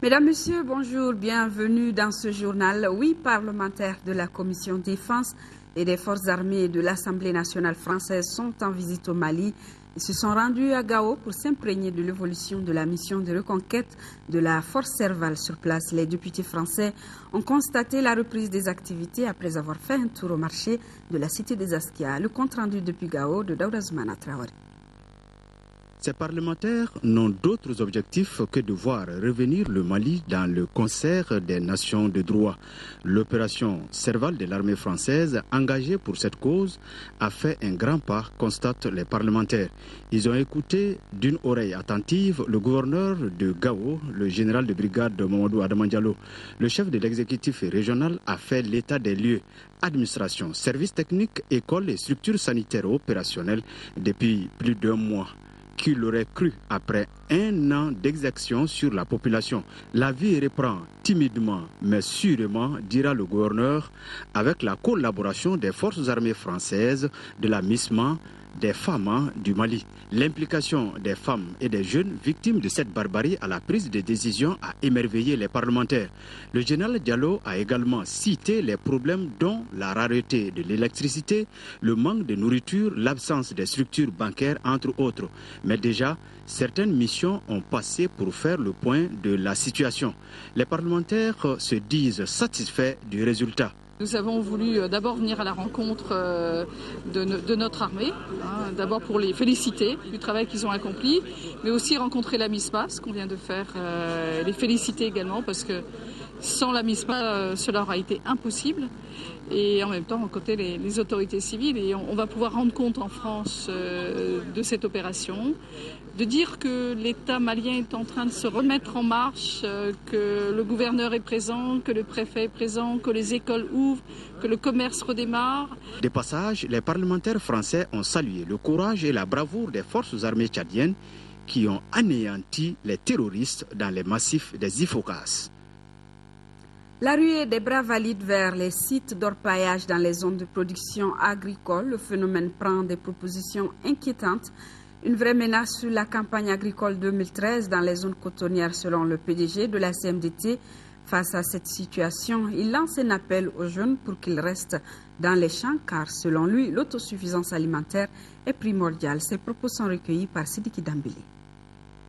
Mesdames, Messieurs, bonjour, bienvenue dans ce journal. 8 parlementaires de la Commission défense et des forces armées de l'Assemblée nationale française sont en visite au Mali. Ils se sont rendus à Gao pour s'imprégner de l'évolution de la mission de reconquête de la force Serval sur place. Les députés français ont constaté la reprise des activités après avoir fait un tour au marché de la cité des Askia. Le compte rendu depuis Gao de Daouda Zoumana Traoré. Ces parlementaires n'ont d'autres objectifs que de voir revenir le Mali dans le concert des nations de droit. L'opération Serval de l'armée française, engagée pour cette cause, a fait un grand pas, constatent les parlementaires. Ils ont écouté d'une oreille attentive le gouverneur de Gao, le général de brigade Mamadou Adamandialo. Le chef de l'exécutif régional a fait l'état des lieux. Administration, services techniques, écoles et structures sanitaires opérationnelles depuis plus d'1 mois. Qui l'aurait cru après 1 an d'exaction sur la population. La vie reprend timidement mais sûrement, dira le gouverneur, avec la collaboration des forces armées françaises, de la MISMA, des femmes du Mali. L'implication des femmes et des jeunes victimes de cette barbarie à la prise de décision a émerveillé les parlementaires. Le général Diallo a également cité les problèmes dont la rareté de l'électricité, le manque de nourriture, l'absence des structures bancaires, entre autres. Mais déjà, certaines missions ont passé pour faire le point de la situation. Les parlementaires se disent satisfaits du résultat. Nous avons voulu d'abord venir à la rencontre de notre armée, d'abord pour les féliciter du travail qu'ils ont accompli, mais aussi rencontrer la MISMA, ce qu'on vient de faire, les féliciter également parce que sans la MISMA, cela aura été impossible. Et en même temps, rencontrer les autorités civiles. Et on va pouvoir rendre compte en France de cette opération, de dire que l'État malien est en train de se remettre en marche, que le gouverneur est présent, que le préfet est présent, que les écoles ouvrent, que le commerce redémarre. De passage, les parlementaires français ont salué le courage et la bravoure des forces armées tchadiennes qui ont anéanti les terroristes dans les massifs des Ifokas. La ruée des bras valides vers les sites d'orpaillage dans les zones de production agricole, le phénomène prend des propositions inquiétantes. Une vraie menace sur la campagne agricole 2013 dans les zones cotonnières selon le PDG de la CMDT. Face à cette situation, il lance un appel aux jeunes pour qu'ils restent dans les champs car selon lui, l'autosuffisance alimentaire est primordiale. Ces propos sont recueillis par Sidiki Dambili.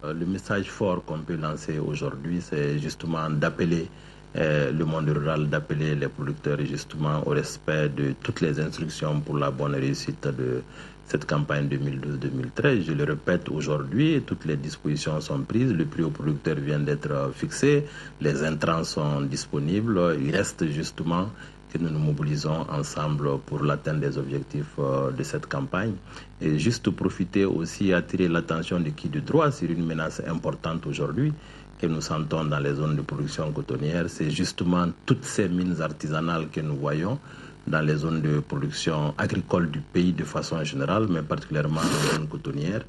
Le message fort qu'on peut lancer aujourd'hui, c'est justement d'appeler le monde rural, d'appeler les producteurs justement au respect de toutes les instructions pour la bonne réussite de cette campagne 2012-2013. Je le répète aujourd'hui, toutes les dispositions sont prises, le prix aux producteurs vient d'être fixé, les intrants sont disponibles, il reste justement que nous nous mobilisons ensemble pour l'atteinte des objectifs de cette campagne. Et juste profiter aussi, attirer l'attention de qui du droit sur une menace importante aujourd'hui que nous sentons dans les zones de production cotonnière, c'est justement toutes ces mines artisanales que nous voyons dans les zones de production agricole du pays de façon générale, mais particulièrement dans les zones cotonnières.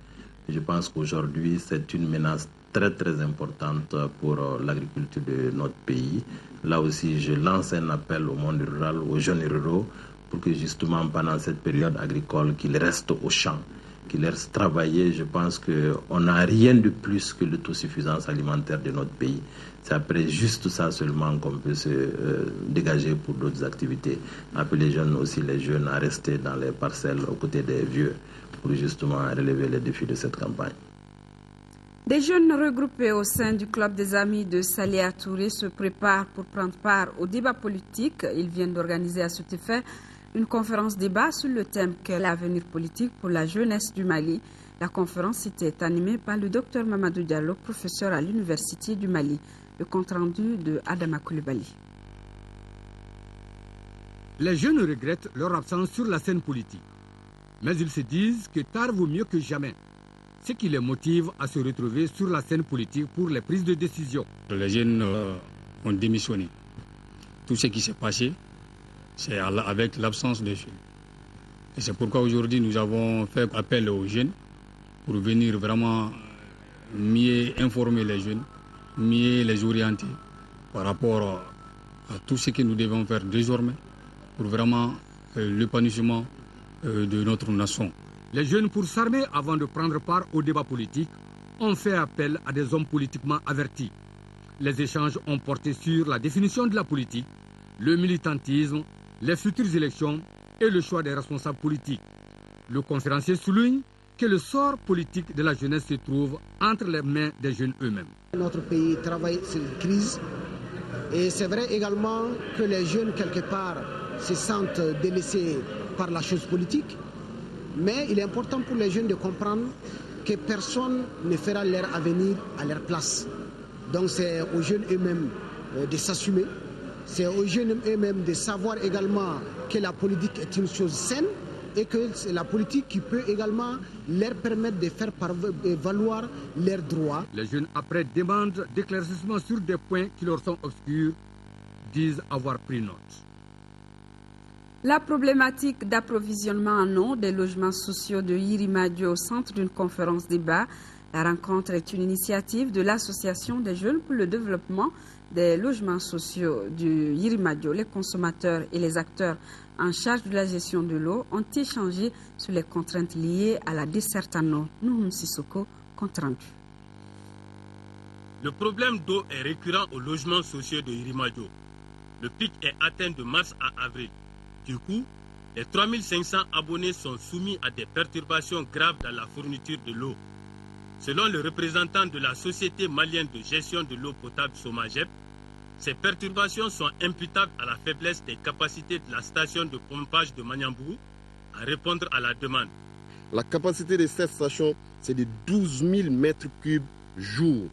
Je pense qu'aujourd'hui, c'est une menace très très importante pour l'agriculture de notre pays. Là aussi, je lance un appel au monde rural, aux jeunes ruraux, pour que justement pendant cette période agricole, qu'ils restent au champ, qu'ils restent travailler. Je pense qu'on n'a rien de plus que l'autosuffisance alimentaire de notre pays. C'est après juste ça seulement qu'on peut se dégager pour d'autres activités. Appeler les jeunes aussi, les jeunes à rester dans les parcelles aux côtés des vieux pour justement relever les défis de cette campagne. Des jeunes regroupés au sein du club des amis de Salia Touré se préparent pour prendre part au débat politique. Ils viennent d'organiser à cet effet une conférence débat sur le thème qu'est l'avenir politique pour la jeunesse du Mali. La conférence était animée par le docteur Mamadou Diallo, professeur à l'Université du Mali. Le compte-rendu de Adama Koulibaly. Les jeunes regrettent leur absence sur la scène politique. Mais ils se disent que tard vaut mieux que jamais. Ce qui les motive à se retrouver sur la scène politique pour les prises de décision. Les jeunes ont démissionné. Tout ce qui s'est passé, c'est avec l'absence des jeunes. Et c'est pourquoi aujourd'hui nous avons fait appel aux jeunes pour venir vraiment mieux informer les jeunes, mieux les orienter par rapport à tout ce que nous devons faire désormais pour vraiment l'épanouissement de notre nation. Les jeunes, pour s'armer avant de prendre part au débat politique, ont fait appel à des hommes politiquement avertis. Les échanges ont porté sur la définition de la politique, le militantisme, les futures élections et le choix des responsables politiques. Le conférencier souligne que le sort politique de la jeunesse se trouve entre les mains des jeunes eux-mêmes. Notre pays travaille sur une crise et c'est vrai également que les jeunes, quelque part, se sentent délaissés par la chose politique. Mais il est important pour les jeunes de comprendre que personne ne fera leur avenir à leur place. Donc c'est aux jeunes eux-mêmes de s'assumer. C'est aux jeunes eux-mêmes de savoir également que la politique est une chose saine et que c'est la politique qui peut également leur permettre de faire valoir leurs droits. Les jeunes, après demande d'éclaircissement sur des points qui leur sont obscurs, disent avoir pris note. La problématique d'approvisionnement en eau des logements sociaux de Yirimadio au centre d'une conférence débat. La rencontre est une initiative de l'Association des jeunes pour le développement des logements sociaux du Yirimadio. Les consommateurs et les acteurs en charge de la gestion de l'eau ont échangé sur les contraintes liées à la desserte en eau. Nouhoum Sissoko, compte rendu. Le problème d'eau est récurrent aux logements sociaux de Yirimadio. Le pic est atteint de mars à avril. Du coup, les 3500 abonnés sont soumis à des perturbations graves dans la fourniture de l'eau. Selon le représentant de la Société malienne de gestion de l'eau potable Somagep, ces perturbations sont imputables à la faiblesse des capacités de la station de pompage de Maniambougou à répondre à la demande. La capacité de cette station, c'est de 12 000 mètres cubes jour.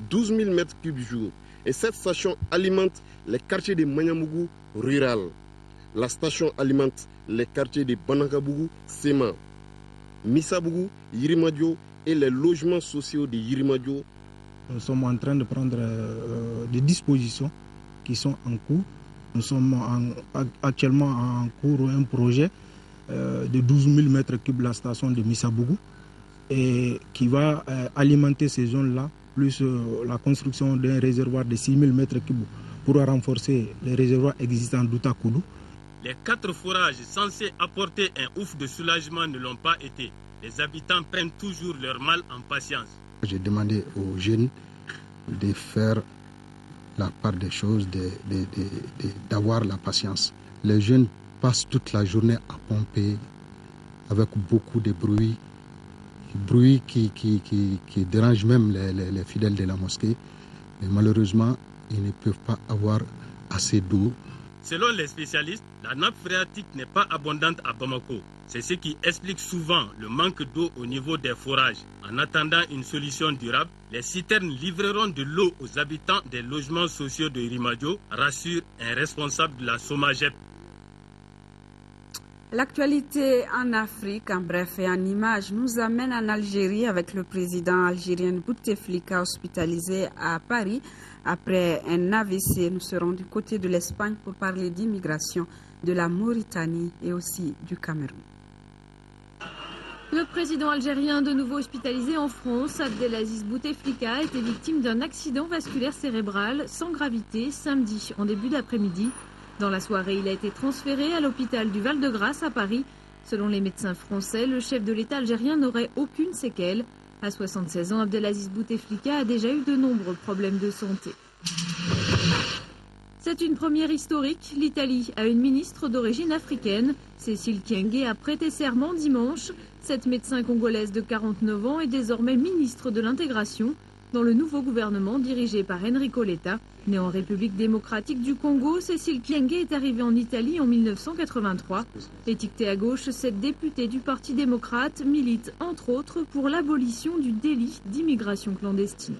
12 000 mètres cubes jour. Et cette station alimente les quartiers de Maniambougou rural. La station alimente les quartiers de Banangabougou, Sema, Missabougou, Yirimadio et les logements sociaux de Yirimadio. Nous sommes en train de prendre des dispositions qui sont en cours. Nous sommes actuellement en cours un projet de 12 000 mètres cubes la station de Missabougou et qui va alimenter ces zones-là, plus la construction d'un réservoir de 6 000 mètres cubes pour renforcer les réservoirs existants d'Outakoulou. Les 4 forages censés apporter un ouf de soulagement ne l'ont pas été. Les habitants prennent toujours leur mal en patience. J'ai demandé aux jeunes de faire la part des choses, d'avoir la patience. Les jeunes passent toute la journée à pomper avec beaucoup de bruit qui dérange même les fidèles de la mosquée. Mais malheureusement, ils ne peuvent pas avoir assez d'eau. Selon les spécialistes, la nappe phréatique n'est pas abondante à Bamako. C'est ce qui explique souvent le manque d'eau au niveau des forages. En attendant une solution durable, les citernes livreront de l'eau aux habitants des logements sociaux de Yirimadio, rassure un responsable de la Somagep. L'actualité en Afrique, en bref et en images, nous amène en Algérie avec le président algérien Bouteflika hospitalisé à Paris. Après un AVC, nous serons du côté de l'Espagne pour parler d'immigration, de la Mauritanie et aussi du Cameroun. Le président algérien de nouveau hospitalisé en France, Abdelaziz Bouteflika, a été victime d'un accident vasculaire cérébral sans gravité samedi en début d'après-midi. Dans la soirée, il a été transféré à l'hôpital du Val-de-Grâce à Paris. Selon les médecins français, le chef de l'État algérien n'aurait aucune séquelle. À 76 ans, Abdelaziz Bouteflika a déjà eu de nombreux problèmes de santé. C'est une première historique. L'Italie a une ministre d'origine africaine. Cécile Kyenge a prêté serment dimanche. Cette médecin congolaise de 49 ans est désormais ministre de l'intégration dans le nouveau gouvernement dirigé par Enrico Letta. Née en République démocratique du Congo, Cécile Kyenge est arrivée en Italie en 1983. Étiquetée à gauche, cette députée du Parti démocrate milite entre autres pour l'abolition du délit d'immigration clandestine.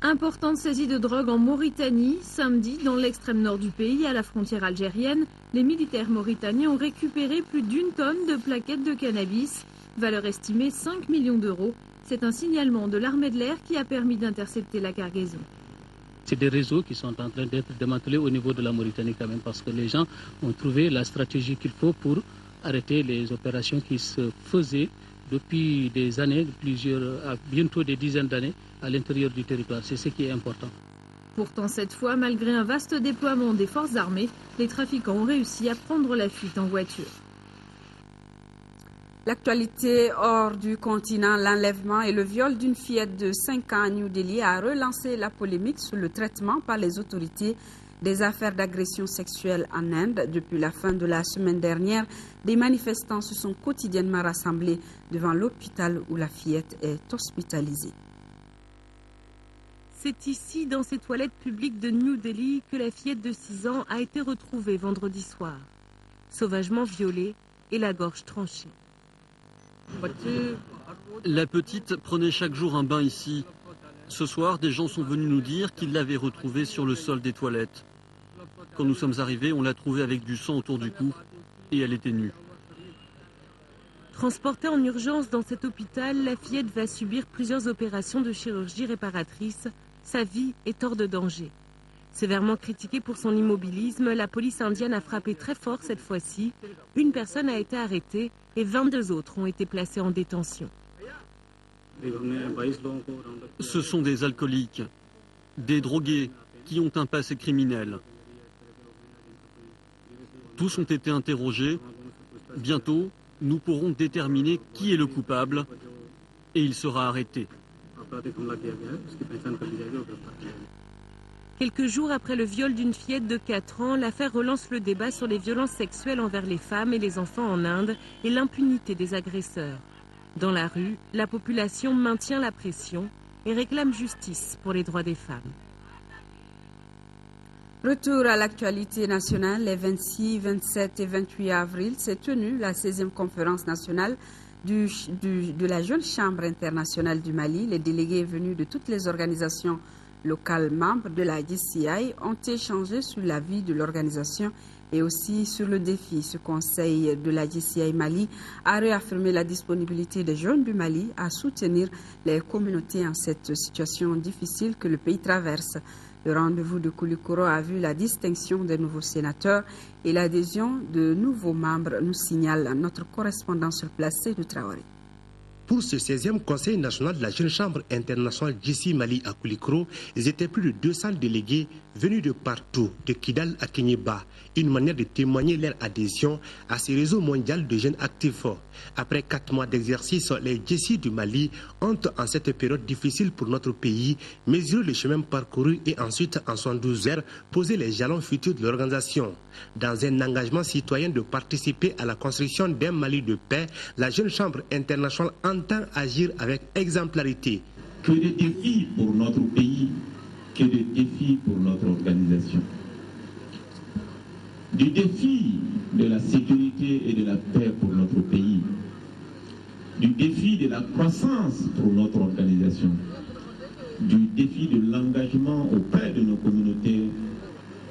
Importante saisie de drogue en Mauritanie. Samedi, dans l'extrême nord du pays, à la frontière algérienne, les militaires mauritaniens ont récupéré plus d'1 tonne de plaquettes de cannabis, valeur estimée 5 millions d'euros. C'est un signalement de l'armée de l'air qui a permis d'intercepter la cargaison. C'est des réseaux qui sont en train d'être démantelés au niveau de la Mauritanie quand même, parce que les gens ont trouvé la stratégie qu'il faut pour arrêter les opérations qui se faisaient depuis des années, bientôt des dizaines d'années, à l'intérieur du territoire. C'est ce qui est important. Pourtant, cette fois, malgré un vaste déploiement des forces armées, les trafiquants ont réussi à prendre la fuite en voiture. L'actualité hors du continent, l'enlèvement et le viol d'une fillette de 5 ans à New Delhi a relancé la polémique sur le traitement par les autorités des affaires d'agression sexuelle en Inde. Depuis la fin de la semaine dernière, des manifestants se sont quotidiennement rassemblés devant l'hôpital où la fillette est hospitalisée. C'est ici, dans ces toilettes publiques de New Delhi, que la fillette de 6 ans a été retrouvée vendredi soir. Sauvagement violée et la gorge tranchée. La petite prenait chaque jour un bain ici. Ce soir, des gens sont venus nous dire qu'ils l'avaient retrouvée sur le sol des toilettes. Quand nous sommes arrivés, on l'a trouvée avec du sang autour du cou et elle était nue. Transportée en urgence dans cet hôpital, la fillette va subir plusieurs opérations de chirurgie réparatrice. Sa vie est hors de danger. Sévèrement critiquée pour son immobilisme, la police indienne a frappé très fort cette fois-ci. Une personne a été arrêtée et 22 autres ont été placés en détention. Ce sont des alcooliques, des drogués qui ont un passé criminel. Tous ont été interrogés. Bientôt, nous pourrons déterminer qui est le coupable et il sera arrêté. Quelques jours après le viol d'une fillette de 4 ans, l'affaire relance le débat sur les violences sexuelles envers les femmes et les enfants en Inde et l'impunité des agresseurs. Dans la rue, la population maintient la pression et réclame justice pour les droits des femmes. Retour à l'actualité nationale, les 26, 27 et 28 avril s'est tenue la 16e conférence nationale de la Jeune Chambre internationale du Mali. Les délégués venus de toutes les organisations locales membres de la JCI ont échangé sur la vie de l'organisation et aussi sur le défi. Ce conseil de la JCI Mali a réaffirmé la disponibilité des jeunes du Mali à soutenir les communautés en cette situation difficile que le pays traverse. Le rendez-vous de Koulikoro a vu la distinction des nouveaux sénateurs et l'adhésion de nouveaux membres, nous signale notre correspondant sur place de Traoré. Pour ce 16e Conseil national de la Jeune Chambre internationale JCI Mali à Koulikoro, ils étaient plus de 200 délégués venus de partout, de Kidal à Kenyeba, une manière de témoigner leur adhésion à ce réseau mondial de jeunes actifs. Après 4 mois d'exercice, les JCI du Mali ont, en cette période difficile pour notre pays, mesuré le chemin parcouru et ensuite, en 72 heures, posé les jalons futurs de l'organisation. Dans un engagement citoyen de participer à la construction d'un Mali de paix, la Jeune Chambre internationale entend agir avec exemplarité. Que de défis pour notre pays, que de défis pour notre organisation. Du défi de la sécurité et de la paix pour notre pays. Du défi de la croissance pour notre organisation. Du défi de l'engagement auprès de nos communautés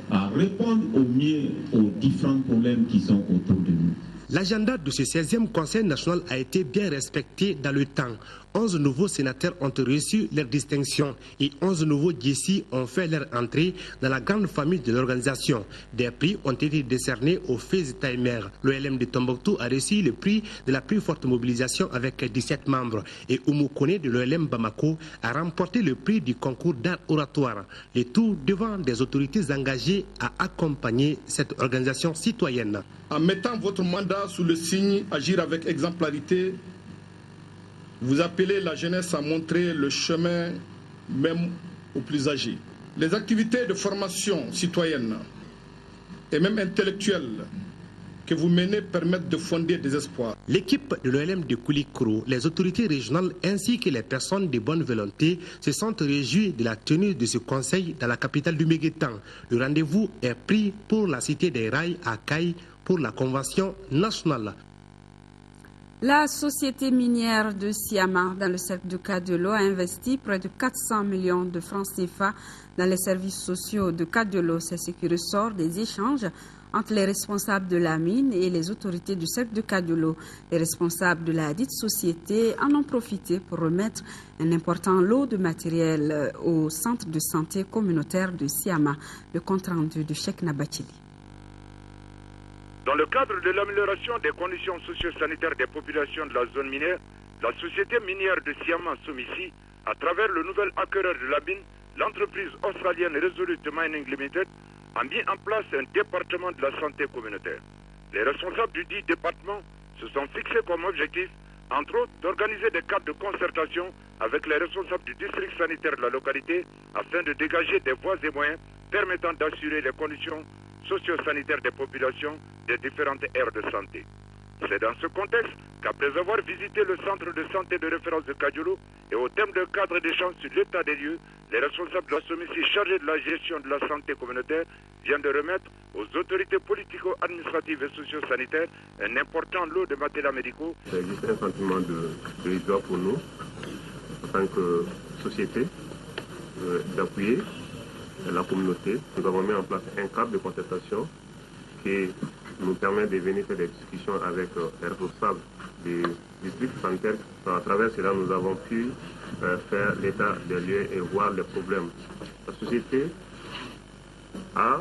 à répondre au mieux aux différents problèmes qui sont autour de nous. L'agenda de ce 16e Conseil national a été bien respecté dans le temps. 11 nouveaux sénateurs ont reçu leur distinction et 11 nouveaux JCI ont fait leur entrée dans la grande famille de l'organisation. Des prix ont été décernés aux FaceTimer. L'OLM de Tombouctou a reçu le prix de la plus forte mobilisation avec 17 membres et Oumoukone de l'OLM Bamako a remporté le prix du concours d'art oratoire. Le tout devant des autorités engagées à accompagner cette organisation citoyenne. En mettant votre mandat sous le signe agir avec exemplarité, vous appelez la jeunesse à montrer le chemin même aux plus âgés. Les activités de formation citoyenne et même intellectuelle que vous menez permettent de fonder des espoirs. L'équipe de l'OLM de Koulikoro, les autorités régionales ainsi que les personnes de bonne volonté se sont réjouis de la tenue de ce conseil dans la capitale du Méguétan. Le rendez-vous est pris pour la cité des rails à Kaï pour la convention nationale. La société minière de Siama, dans le cercle de Kadelo, a investi près de 400 millions de francs CFA dans les services sociaux de Kadelo. C'est ce qui ressort des échanges entre les responsables de la mine et les autorités du cercle de Kadelo. Les responsables de la dite société en ont profité pour remettre un important lot de matériel au centre de santé communautaire de Siama. Le compte rendu de Cheikh Nabachili. Dans le cadre de l'amélioration des conditions socio-sanitaires des populations de la zone minière, la société minière de Siama Somissi, à travers le nouvel acquéreur de la mine, l'entreprise australienne Resolute Mining Limited a mis en place un département de la santé communautaire. Les responsables du dit département se sont fixés comme objectif, entre autres, d'organiser des cadres de concertation avec les responsables du district sanitaire de la localité afin de dégager des voies et moyens permettant d'assurer les conditions socio-sanitaires des populations des différentes aires de santé. C'est dans ce contexte qu'après avoir visité le centre de santé de référence de Kadiolo et au thème d'un cadre d'échange sur l'état des lieux, les responsables de la SOMISI chargés de la gestion de la santé communautaire viennent de remettre aux autorités politico-administratives et socio-sanitaires un important lot de matériels médicaux. Il existe un sentiment de devoir pour nous, en tant que société, d'appuyer la communauté. Nous avons mis en place un cadre de concertation qui nous permet de venir faire des discussions avec les responsables du district sanitaire. À travers cela, nous avons pu faire l'état des lieux et voir les problèmes. La société a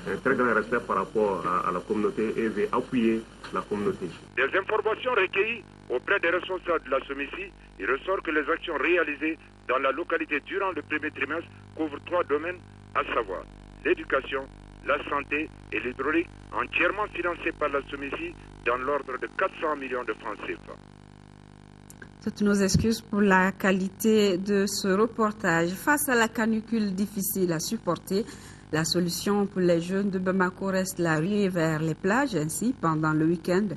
un très grand respect par rapport à la communauté et veut appuyer la communauté. Des informations recueillies auprès des responsables de la SOMISI, il ressort que les actions réalisées dans la localité durant le premier trimestre couvrent 3 domaines, à savoir l'éducation, la santé et l'hydraulique, entièrement financés par la SOMISI dans l'ordre de 400 millions de francs CFA. Toutes nos excuses pour la qualité de ce reportage. Face à la canicule difficile à supporter, la solution pour les jeunes de Bamako reste la ruée vers les plages. Ainsi, pendant le week-end,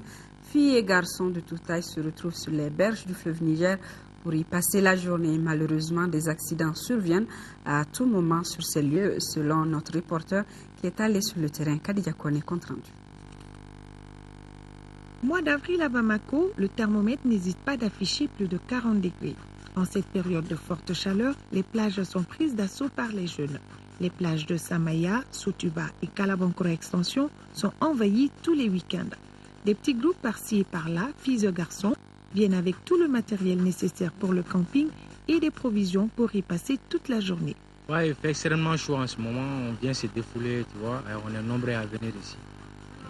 filles et garçons de toute taille se retrouvent sur les berges du fleuve Niger pour y passer la journée. Malheureusement, des accidents surviennent à tout moment sur ces lieux, selon notre reporter qui est allé sur le terrain. Khadija Kone, compte rendu. Mois d'avril à Bamako, le thermomètre n'hésite pas d'afficher plus de 40 degrés. En cette période de forte chaleur, les plages sont prises d'assaut par les jeunes. Les plages de Samaya, Soutuba et Kalabankura Extension sont envahies tous les week-ends. Des petits groupes par-ci et par-là, filles et garçons, viennent avec tout le matériel nécessaire pour le camping et des provisions pour y passer toute la journée. Ouais, il fait extrêmement chaud en ce moment, on vient se défouler, tu vois, et on est nombreux à venir ici.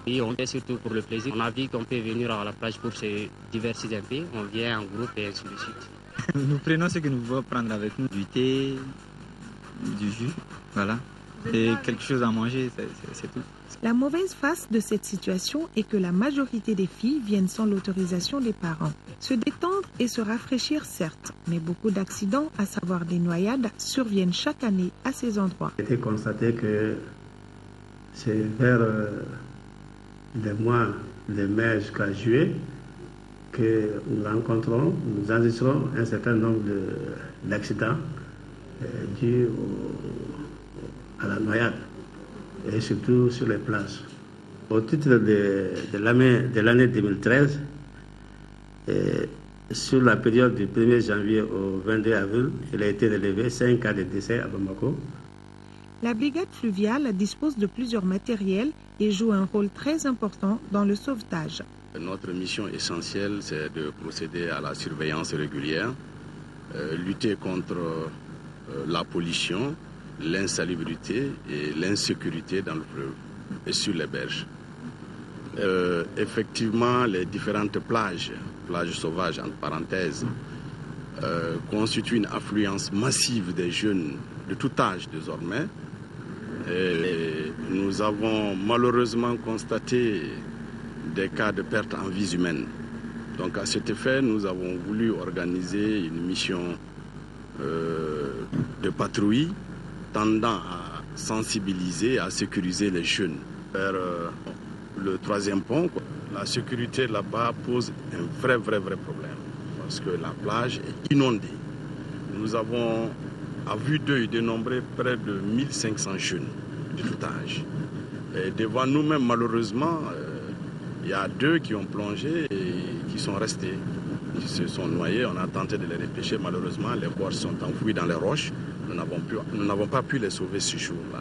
Oui, on vient surtout pour le plaisir. On a vu qu'on peut venir à la plage pour se diversifier un peu, on vient en groupe et ainsi de suite. Nous prenons ce que nous voulons prendre avec nous, du thé, du jus, voilà, et quelque chose à manger, c'est tout. La mauvaise face de cette situation est que la majorité des filles viennent sans l'autorisation des parents. Se détendre et se rafraîchir, certes, mais beaucoup d'accidents, à savoir des noyades, surviennent chaque année à ces endroits. Il a été constaté que c'est vers les mois de mai jusqu'à juillet que nous rencontrons, nous enregistrons un certain nombre d'accidents dus à la noyade, et surtout sur les plages. Au titre de l'année 2013, sur la période du 1er janvier au 22 avril, il a été relevé 5 cas de décès à Bamako. La brigade fluviale dispose de plusieurs matériels et joue un rôle très important dans le sauvetage. Notre mission essentielle, c'est de procéder à la surveillance régulière, lutter contre la pollution, l'insalubrité et l'insécurité dans le fleuve et sur les berges. Effectivement, les différentes plages sauvages, entre parenthèses, constituent une affluence massive des jeunes de tout âge désormais. Et nous avons malheureusement constaté des cas de perte en vies humaines. Donc à cet effet, nous avons voulu organiser une mission de patrouille tendant à sensibiliser, à sécuriser les jeunes. Vers le 3e pont, la sécurité là-bas pose un vrai problème parce que la plage est inondée. Nous avons à vue d'œil dénombré près de 1500 jeunes de tout âge. Et devant nous-mêmes, malheureusement, il y a 2 qui ont plongé et qui sont restés. Ils se sont noyés, on a tenté de les repêcher. Malheureusement, les corps sont enfouis dans les roches. Nous n'avons pas pu les sauver ce jour-là.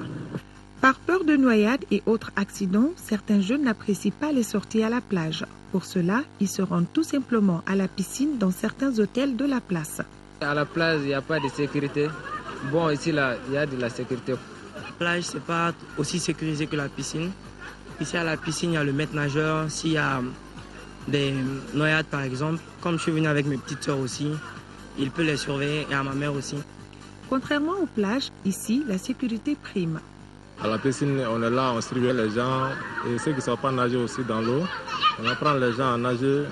Par peur de noyades et autres accidents, certains jeunes n'apprécient pas les sorties à la plage. Pour cela, ils se rendent tout simplement à la piscine dans certains hôtels de la place. À la plage, il n'y a pas de sécurité. Bon, ici, là, il y a de la sécurité. La plage, ce n'est pas aussi sécurisé que la piscine. Ici, à la piscine, il y a le maître nageur. S'il y a des noyades, par exemple, comme je suis venu avec mes petites soeurs aussi, il peut les surveiller et à ma mère aussi. Contrairement aux plages, ici, la sécurité prime. À la piscine, on est là, on surveille les gens et ceux qui ne savent pas nager aussi dans l'eau, on apprend les gens à nager.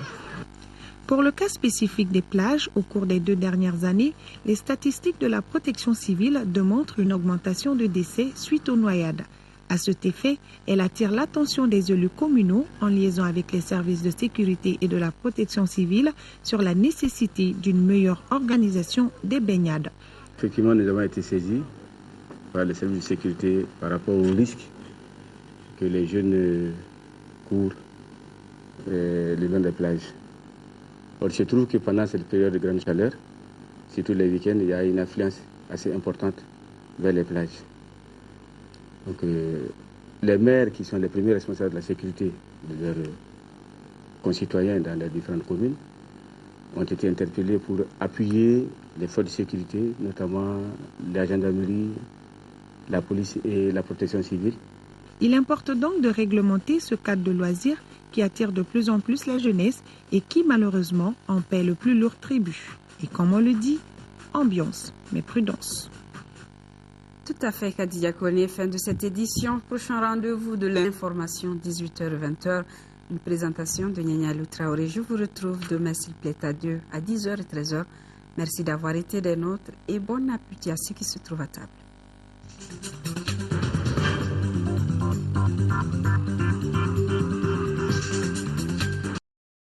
Pour le cas spécifique des plages, au cours des 2 dernières années, les statistiques de la protection civile démontrent une augmentation de décès suite aux noyades. À cet effet, elle attire l'attention des élus communaux en liaison avec les services de sécurité et de la protection civile sur la nécessité d'une meilleure organisation des baignades. Effectivement, nous avons été saisis par les services de sécurité par rapport au risque que les jeunes courent le long des plages. Or, il se trouve que pendant cette période de grande chaleur, surtout les week-ends, il y a une affluence assez importante vers les plages. Donc, les maires qui sont les premiers responsables de la sécurité de leurs concitoyens dans les différentes communes ont été interpellés pour appuyer les forces de sécurité, notamment la gendarmerie, la police et la protection civile. Il importe donc de réglementer ce cadre de loisirs qui attire de plus en plus la jeunesse et qui malheureusement en paie le plus lourd tribut. Et comme on le dit, ambiance, mais prudence. Tout à fait, Khadija Koné, fin de cette édition. Prochain rendez-vous de l'information, 18h-20h. Une présentation de Nyanya Traoré. Je vous retrouve demain s'il plaît à Dieu à 10h et 13h. Merci d'avoir été des nôtres et bon appétit à ceux qui se trouvent à table.